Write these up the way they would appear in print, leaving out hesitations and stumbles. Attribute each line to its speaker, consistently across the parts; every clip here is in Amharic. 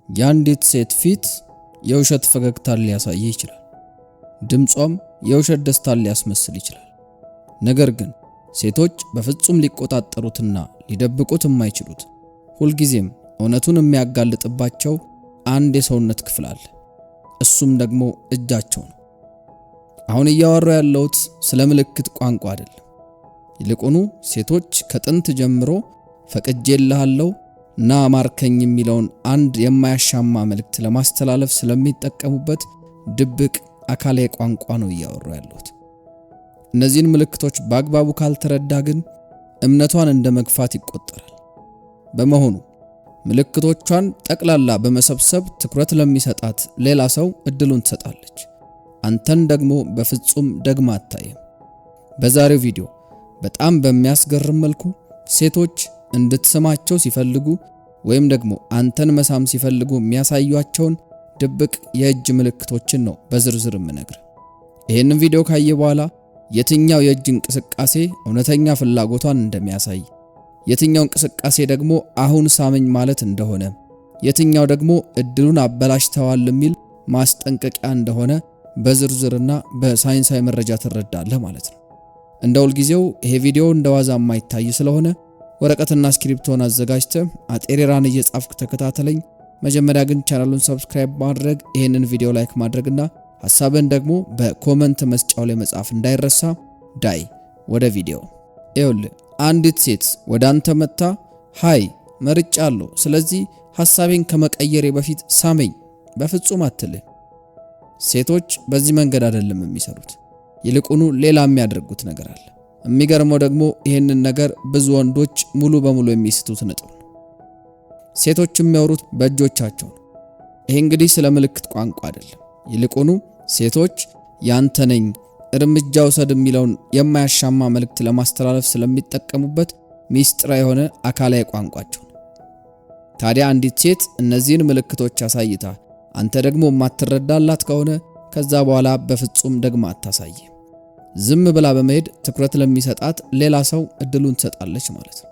Speaker 1: የአንዲት ሴት ፊት የውሸት ፈገግታን ሊያሳይ ይችላል። ድምጿም የውሸት ደስታን ሊያስመስል ይችላል። ነገር ግን ሴቶች በፍጹም ሊቆጣጠሩትና ሊደብቁት የማይችሉት ሁልጊዜም እውነቱን የሚያጋልጥባቸው አንድ የሰውነት ክፍል አለ። እሱም ደግሞ እጃቸው ነው። አሁን እያወራሁ ያለሁት ስለ ምልክት ቋንቋ አይደለም። ይልቁኑ ሴቶች ከጥንት ጀምሮ ፈቅጄልሃለሁ ና ማርከኝ የሚለውን አንድ የማያሻማ መልእክት ለማስተላለፍ ስለሚጠቀሙበት ድብቅ አካላዊ ቋንቋ ነው እያወራሁ ያለሁት። እነዚህን ምልክቶች በአግባቡ ካልተረዳ ግን እምነቷን እንደ መግፋት ይቆጠራል። በመሆኑ ምልክቶቿን ጠቅላላ በመሰብሰብ ትኩረት ለሚሰጣት ሌላ ሰው እድሉን ትሰጣለች። አንተን ደግሞ በፍጹም ደግማ አታየም። በዛሬው ቪዲዮ በጣም በሚያስገርም መልኩ ሴቶች እንድትሰማቸው ሲፈልጉ ወይም ደግሞ አንተን መሳም ሲፈልጉ የሚያሳዩአቸውን ድብቅ የእጅ ምልክቶችን ነው በዝርዝር የምነግርህ። ይህንን ቪዲዮ ካየ በኋላ የትኛው የእጅ እንቅስቃሴ እውነተኛ ፍላጎቷን እንደሚያሳይ፣ የትኛው እንቅስቃሴ ደግሞ አሁን ሳመኝ ማለት እንደሆነ፣ የትኛው ደግሞ እድሉን አበላሽተዋል የሚል ማስጠንቀቂያ እንደሆነ በዝርዝርና በሳይንሳዊ መረጃ ትረዳለህ ማለት ነው። እንደ ሁልጊዜው ይሄ ቪዲዮ እንደዋዛ የማይታይ ስለሆነ ወረቀትና ስክሪፕቶን አዘጋጅተህ አጤሬራን እየጻፍክ ተከታተለኝ። መጀመሪያ ግን ቻናሉን ሰብስክራይብ ማድረግ፣ ይሄንን ቪዲዮ ላይክ ማድረግና ሐሳብን ደግሞ በኮሜንት መስጫው ላይ መጻፍ እንዳይረሳ። ዳይ ወደ ቪዲዮ። ይኸውልህ አንዲት ሴት ወደ አንተ መጣ ሃይ መርጫለሁ፣ ስለዚህ ሐሳቤን ከመቀየሬ በፊት ሳመኝ በፍጹም አትልህ። ሴቶች በዚህ መንገድ አይደለም የሚሰሩት። ይልቁኑ ሌላ የሚያደርጉት ነገር አለ። የሚገርመው ደግሞ ይሄንን ነገር ብዙ ወንዶች ሙሉ በሙሉ የሚስቱት ነጥብ ነው። ሴቶች የሚያወሩት በእጆቻቸው ነው። ይሄ እንግዲህ ስለ ምልክት ቋንቋ አይደለም። ይልቁኑ ሴቶች ያንተ ነኝ እርምጃ ውሰድ የሚለውን የማያሻማ መልእክት ለማስተላለፍ ስለሚጠቀሙበት ሚስጥራዊ የሆነ አካላዊ ቋንቋቸው ነው። ታዲያ አንዲት ሴት እነዚህን ምልክቶች አሳይታ አንተ ደግሞ የማትረዳላት ከሆነ ከዛ በኋላ በፍጹም ደግማ አታሳይ። ዝም ብላ በመሄድ ትኩረት ለሚሰጣት ሌላ ሰው እድሉን ትሰጣለች ማለት ነው።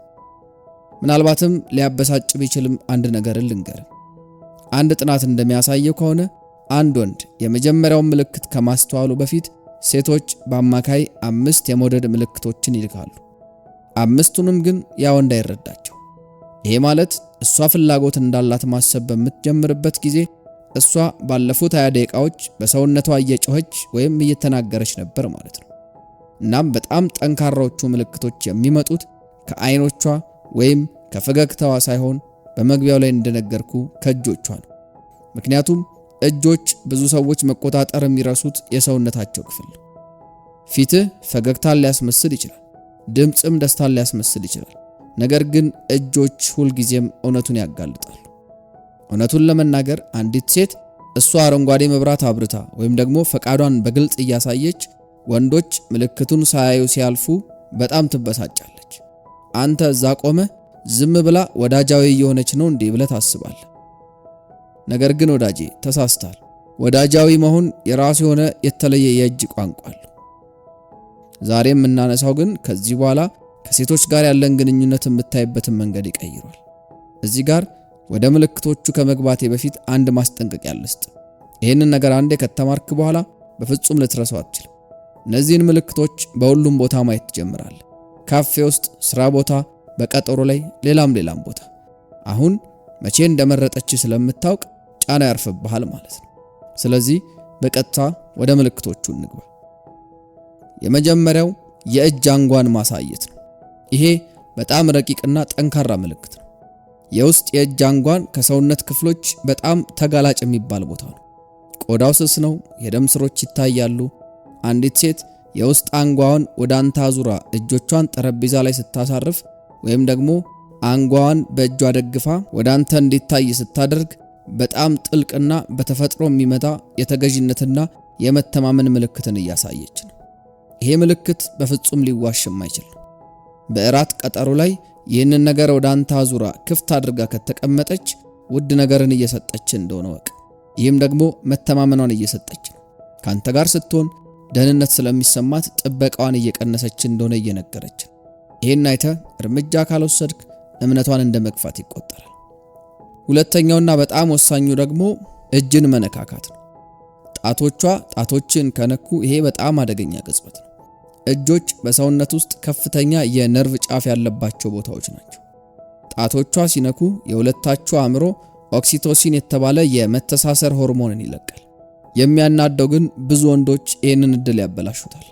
Speaker 1: ምናልባትም ሊያበሳጭ ቢችልም አንድ ነገር ልንገር። አንድ ጥናት እንደሚያሳየው ከሆነ አንድ ወንድ የመጀመሪያውን ምልክት ከማስተዋሉ በፊት ሴቶች በአማካይ 5 የመውደድ ምልክቶችን ይልካሉ። 5ቱንም ግን ያ ወንድ አይረዳቸው። ይሄ ማለት እሷ ፍላጎት እንዳላት ማሰብ በምትጀምርበት ጊዜ እሷ ባለፉት 20 ደቂቃዎች በሰውነቷ እየጮኸች ወይም እየተናገረች ነበር ማለት ነው። እናም በጣም ጠንካራዎቹ ምልክቶች የሚመጡት ከአይኖቿ ወይም ከፈገግታዋ ሳይሆን በመግቢያው ላይ እንደነገርኩ ከእጆቿ ነው። ምክንያቱም እጆች ብዙ ሰዎች መቆጣጠር የሚረሱት የሰውነታቸው ክፍል ነው። ፊትህ ፈገግታን ሊያስመስል ይችላል፣ ድምጽም ደስታን ሊያስመስል ይችላል። ነገር ግን እጆች ሁልጊዜም እውነቱን ያጋልጣሉ። እውነቱን ለመናገር አንዲት ሴት እሷ አረንጓዴ መብራት አብርታ ወይም ደግሞ ፈቃዷን በግልጽ እያሳየች ወንዶች ምልክቱን ሳያዩ ሲያልፉ በጣም ትበሳጫለች። አንተ እዛ ቆመ ዝም ብላ ወዳጃዊ የሆነች ነው እንዴ ብለህ ታስባለህ። ነገር ግን ወዳጄ ተሳስተሃል። ወዳጃዊ መሆን የራሱ የሆነ የተለየ የእጅ ቋንቋ አለው። ዛሬም የምናነሳው ግን ከዚህ በኋላ ከሴቶች ጋር ያለን ግንኙነት የምታይበትን መንገድ ይቀይራል። እዚህ ጋር ወደ ምልክቶቹ ከመግባቴ በፊት አንድ ማስጠንቀቂያ ልስጥ። ይህንን ነገር አንዴ ከተማርክ በኋላ በፍጹም ልትረሳው አትችልም። እነዚህን ምልክቶች በሁሉም ቦታ ማየት ትጀምራለህ። ካፌ ውስጥ፣ ስራ ቦታ፣ በቀጠሮ ላይ፣ ሌላም ቦታ። አሁን መቼ እንደመረጠች ስለምታውቅ ጫና ያርፍብሃል ማለት ነው። ስለዚህ በቀጥታ ወደ ምልክቶቹ እንግባ። የመጀመሪያው የእጅ አንጓን ማሳየት ነው። ይሄ በጣም ረቂቅና ጠንካራ ምልክት ነው። የውስጥ የእጅ አንጓን ከሰውነት ክፍሎች በጣም ተጋላጭ የሚባል ቦታ ነው። ቆዳው ስስ ነው፣ የደም ስሮች ይታያሉ። አንዲት ሴት የውስጥ አንጓዋን ወደ አንተ አዙራ እጆቿን ጠረጴዛ ላይ ስታሳርፍ ወይም ደግሞ አንጓዋን በእጇ ደግፋ ወደ አንተ እንዲታይ ስታደርግ በጣም ጥልቅና በተፈጥሮ የሚመጣ የተገዥነትና የመተማመን ምልክትን እያሳየች ነው። ይሄ ምልክት በፍጹም ሊዋሽ የማይችል ነው። በእራት ቀጠሮ ላይ ይህንን ነገር ወደ አንተ አዙራ ክፍት አድርጋ ከተቀመጠች ውድ ነገርን እየሰጠች እንደሆነ ወቅ። ይህም ደግሞ መተማመኗን እየሰጠች ነው። ካንተ ጋር ስትሆን ደህንነት ስለሚሰማት ጥበቃዋን እየቀነሰች እንደሆነ እየነገረች ነው። ይሄን አይተህ እርምጃ ካልወሰድክ እምነቷን እንደ መግፋት ይቆጠራል። ሁለተኛውና በጣም ወሳኙ ደግሞ እጅን መነካካት ነው። ጣቶቿ ጣቶችን ከነኩ ይሄ በጣም አደገኛ ቅጽበት ነው። እጆች በሰውነት ውስጥ ከፍተኛ የነርቭ ጫፍ ያለባቸው ቦታዎች ናቸው። ጣቶቿ ሲነኩ የሁለታችሁ አእምሮ ኦክሲቶሲን የተባለ የመተሳሰር ሆርሞንን ይለቃል። የሚያናደው ግን ብዙ ወንዶች ይህንን እድል ያበላሹታል።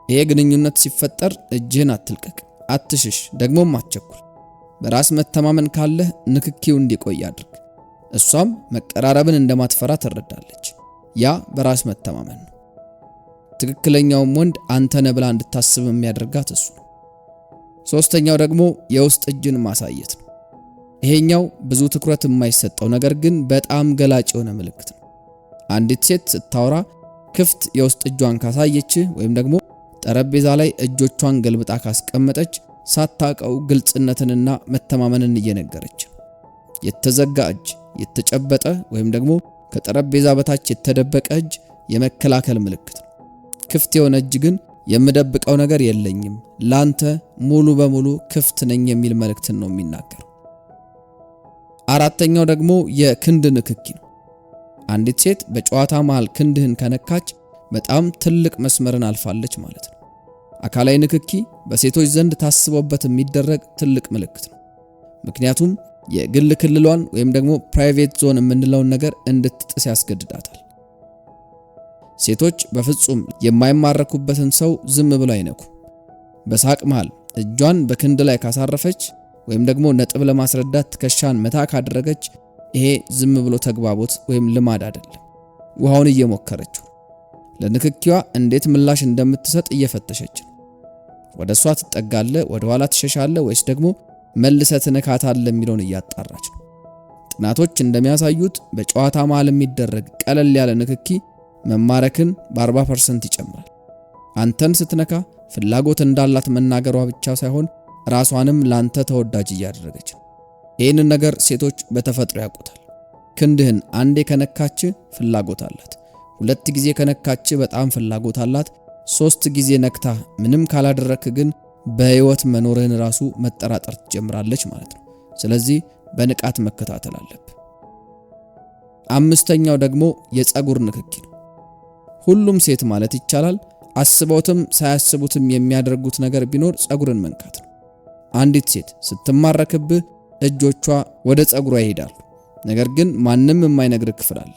Speaker 1: ይሄ ግንኙነት ሲፈጠር እጅህን አትልቀቅ፣ አትሽሽ፣ ደግሞም አትቸኩል። በራስ መተማመን ካለህ ንክኪው እንዲቆይ አድርግ። እሷም መቀራረብን እንደማትፈራ ትረዳለች። ያ በራስ መተማመን ነው። ትክክለኛውም ወንድ አንተ ነህ ብላ እንድታስብ የሚያደርጋት እሱ ነው። ሶስተኛው ደግሞ የውስጥ እጅን ማሳየት ነው። ይሄኛው ብዙ ትኩረት የማይሰጠው ነገር ግን በጣም ገላጭ የሆነ ምልክት ነው። አንዲት ሴት ስታወራ ክፍት የውስጥ እጇን ካሳየች ወይም ደግሞ ጠረጴዛ ላይ እጆቿን ገልብጣ ካስቀመጠች ሳታውቀው ግልጽነትንና መተማመንን እየነገረች ነው። የተዘጋ እጅ፣ የተጨበጠ ወይም ደግሞ ከጠረጴዛ በታች የተደበቀ እጅ የመከላከል ምልክት ነው። ክፍት የሆነ እጅ ግን የምደብቀው ነገር የለኝም፣ ላንተ ሙሉ በሙሉ ክፍት ነኝ የሚል መልእክትን ነው የሚናገረው። አራተኛው ደግሞ የክንድ ንክኪ ነው። አንዲት ሴት በጨዋታ መሃል ክንድህን ከነካች በጣም ትልቅ መስመርን አልፋለች ማለት ነው። አካላዊ ንክኪ በሴቶች ዘንድ ታስቦበት የሚደረግ ትልቅ ምልክት ነው። ምክንያቱም የግል ክልሏን ወይም ደግሞ ፕራይቬት ዞን የምንለውን ነገር እንድትጥስ ያስገድዳታል። ሴቶች በፍጹም የማይማረኩበትን ሰው ዝም ብለው አይነኩ። በሳቅ መሃል እጇን በክንድ ላይ ካሳረፈች ወይም ደግሞ ነጥብ ለማስረዳት ትከሻን መታ ካደረገች ይሄ ዝም ብሎ ተግባቦት ወይም ልማድ አይደለም። ውሃውን እየሞከረችው ለንክኪዋ እንዴት ምላሽ እንደምትሰጥ እየፈተሸች ነው። ወደ እሷ ትጠጋለህ፣ ወደ ኋላ ትሸሻለህ ወይስ ደግሞ መልሰህ ትነካታለህ የሚለውን እያጣራች ነው። ጥናቶች እንደሚያሳዩት በጨዋታ መሃል የሚደረግ ቀለል ያለ ንክኪ መማረክን በ40% ይጨምራል። አንተን ስትነካ ፍላጎት እንዳላት መናገሯ ብቻ ሳይሆን ራሷንም ላንተ ተወዳጅ እያደረገች ነው። ይህንን ነገር ሴቶች በተፈጥሮ ያውቁታል። ክንድህን አንዴ ከነካች ፍላጎት አላት፣ 2 ጊዜ ከነካች በጣም ፍላጎት አላት፣ 3 ጊዜ ነክታ ምንም ካላደረክ ግን በህይወት መኖርህን ራሱ መጠራጠር ትጀምራለች ማለት ነው። ስለዚህ በንቃት መከታተል አለብህ። አምስተኛው ደግሞ የፀጉር ንክኪ ነው። ሁሉም ሴት ማለት ይቻላል አስበውትም ሳያስቡትም የሚያደርጉት ነገር ቢኖር ፀጉርን መንካት ነው። አንዲት ሴት ስትማረክብህ እጆቿ ወደ ፀጉሯ ይሄዳሉ። ነገር ግን ማንም የማይነግር ክፍል አለ።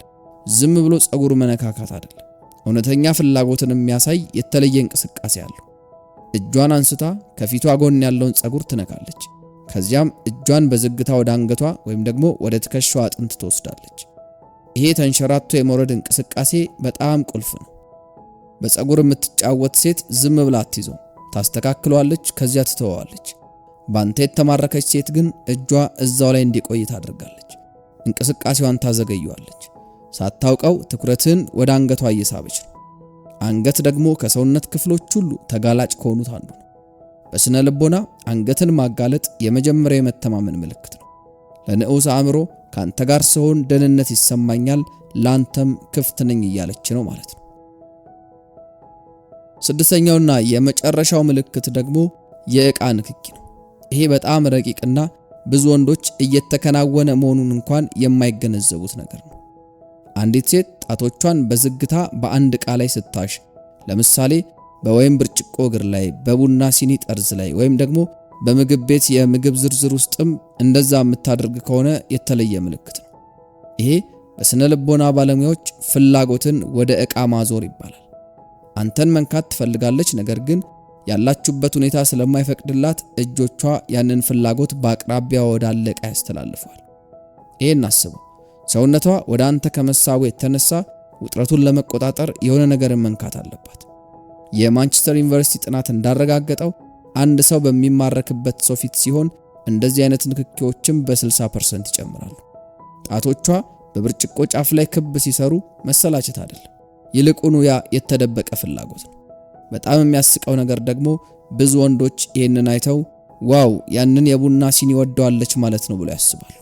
Speaker 1: ዝም ብሎ ፀጉር መነካካት አይደለም። እውነተኛ ፍላጎትን የሚያሳይ የተለየ እንቅስቃሴ አለው። እጇን አንስታ ከፊቷ ጎን ያለውን ፀጉር ትነካለች። ከዚያም እጇን በዝግታ ወደ አንገቷ ወይም ደግሞ ወደ ትከሻዋ አጥንት ትወስዳለች። ይሄ ተንሸራቶ የመውረድ እንቅስቃሴ በጣም ቁልፍ ነው። በፀጉር የምትጫወት ሴት ዝም ብላ አትይዘው፣ ታስተካክለዋለች፣ ከዚያ ትተዋለች። ባንተ የተማረከች ሴት ግን እጇ እዛው ላይ እንዲቆይ ታደርጋለች። እንቅስቃሴዋን ታዘገየዋለች። ሳታውቀው ትኩረትን ወደ አንገቷ እየሳበች ነው። አንገት ደግሞ ከሰውነት ክፍሎች ሁሉ ተጋላጭ ከሆኑት አንዱ ነው። በስነ ልቦና አንገትን ማጋለጥ የመጀመሪያ የመተማመን ምልክት ነው። ለንዑስ አእምሮ ካንተ ጋር ስሆን ደህንነት ይሰማኛል፣ ላንተም ክፍት ነኝ እያለች ነው ማለት ነው። ስድስተኛውና የመጨረሻው ምልክት ደግሞ የዕቃ ንክኪ ነው። ይሄ በጣም ረቂቅና ብዙ ወንዶች እየተከናወነ መሆኑን እንኳን የማይገነዘቡት ነገር ነው። አንዲት ሴት ጣቶቿን በዝግታ በአንድ ዕቃ ላይ ስታሽ፣ ለምሳሌ በወይን ብርጭቆ እግር ላይ፣ በቡና ሲኒ ጠርዝ ላይ ወይም ደግሞ በምግብ ቤት የምግብ ዝርዝር ውስጥም እንደዛ የምታደርግ ከሆነ የተለየ ምልክት ነው። ይሄ በስነ ልቦና ባለሙያዎች ፍላጎትን ወደ ዕቃ ማዞር ይባላል። አንተን መንካት ትፈልጋለች፣ ነገር ግን ያላችሁበት ሁኔታ ስለማይፈቅድላት እጆቿ ያንን ፍላጎት በአቅራቢያ ወዳለ ዕቃ ያስተላልፋል። ይሄን አስበው። ሰውነቷ ወደ አንተ ከመሳቡ የተነሳ ውጥረቱን ለመቆጣጠር የሆነ ነገርን መንካት አለባት። የማንቸስተር ዩኒቨርሲቲ ጥናት እንዳረጋገጠው አንድ ሰው በሚማረክበት ሰው ፊት ሲሆን እንደዚህ አይነት ንክኪዎችም በ60% ይጨምራሉ። ጣቶቿ በብርጭቆ ጫፍ ላይ ክብ ሲሰሩ መሰላቸት አይደለም፣ ይልቁኑ ያ የተደበቀ ፍላጎት ነው። በጣም የሚያስቀው ነገር ደግሞ ብዙ ወንዶች ይህንን አይተው ዋው ያንን የቡና ሲኒ ወደዋለች ማለት ነው ብሎ ያስባሉ።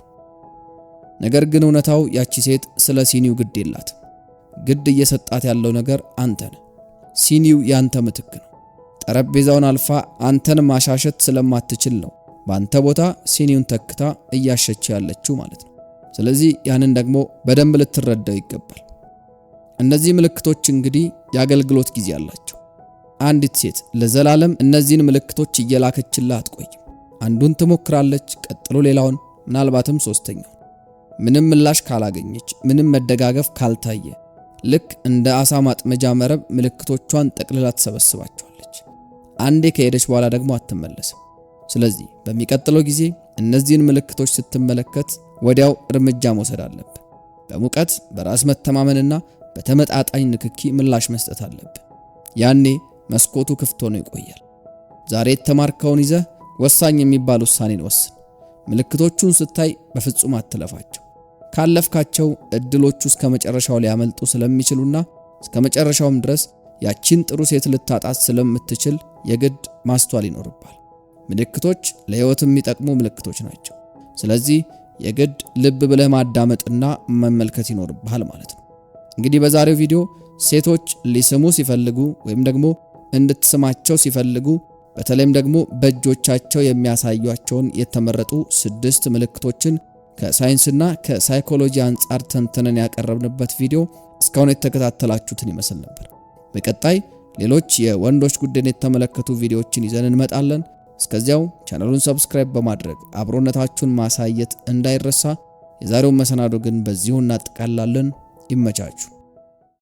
Speaker 1: ነገር ግን እውነታው ያቺ ሴት ስለ ሲኒው ግድ የላትም። ግድ እየሰጣት ያለው ነገር አንተ ነህ። ሲኒው ያንተ ምትክ ነው። ጠረጴዛውን አልፋ አንተን ማሻሸት ስለማትችል ነው በአንተ ቦታ ሲኒውን ተክታ እያሸች ያለችው ማለት ነው። ስለዚህ ያንን ደግሞ በደንብ ልትረዳው ይገባል። እነዚህ ምልክቶች እንግዲህ የአገልግሎት ጊዜ አላቸው። አንዲት ሴት ለዘላለም እነዚህን ምልክቶች እየላከችልህ አትቆይም። አንዱን ትሞክራለች፣ ቀጥሎ ሌላውን፣ ምናልባትም ሶስተኛው። ምንም ምላሽ ካላገኘች፣ ምንም መደጋገፍ ካልታየ ልክ እንደ አሳ ማጥመጃ መረብ ምልክቶቿን ጠቅልላ ትሰበስባቸዋለች። አንዴ ከሄደች በኋላ ደግሞ አትመለስም። ስለዚህ በሚቀጥለው ጊዜ እነዚህን ምልክቶች ስትመለከት ወዲያው እርምጃ መውሰድ አለብህ። በሙቀት በራስ መተማመንና በተመጣጣኝ ንክኪ ምላሽ መስጠት አለብህ። ያኔ መስኮቱ ክፍት ሆኖ ይቆያል። ዛሬ የተማርከውን ይዘህ ወሳኝ የሚባል ውሳኔን ወስን። ምልክቶቹን ስታይ በፍጹም አትለፋቸው። ካለፍካቸው እድሎቹ እስከ መጨረሻው ሊያመልጡ ስለሚችሉና እስከ መጨረሻውም ድረስ ያቺን ጥሩ ሴት ልታጣት ስለምትችል የግድ ማስተዋል ይኖርባል። ምልክቶች ለህይወት የሚጠቅሙ ምልክቶች ናቸው። ስለዚህ የግድ ልብ ብለህ ማዳመጥና መመልከት ይኖርብሃል ማለት ነው። እንግዲህ በዛሬው ቪዲዮ ሴቶች ሊስሙ ሲፈልጉ ወይም ደግሞ እንድትስማቸው ሲፈልጉ በተለይም ደግሞ በእጆቻቸው የሚያሳዩአቸውን የተመረጡ 6 ምልክቶችን ከሳይንስና ከሳይኮሎጂ አንጻር ተንተነን ያቀረብንበት ቪዲዮ እስካሁን የተከታተላችሁትን ይመስል ነበር። በቀጣይ ሌሎች የወንዶች ጉዳይን የተመለከቱ ቪዲዮዎችን ይዘን እንመጣለን። እስከዚያው ቻናሉን ሰብስክራይብ በማድረግ አብሮነታችሁን ማሳየት እንዳይረሳ። የዛሬውን መሰናዶ ግን በዚሁ እናጠቃላለን። ይመቻችሁ።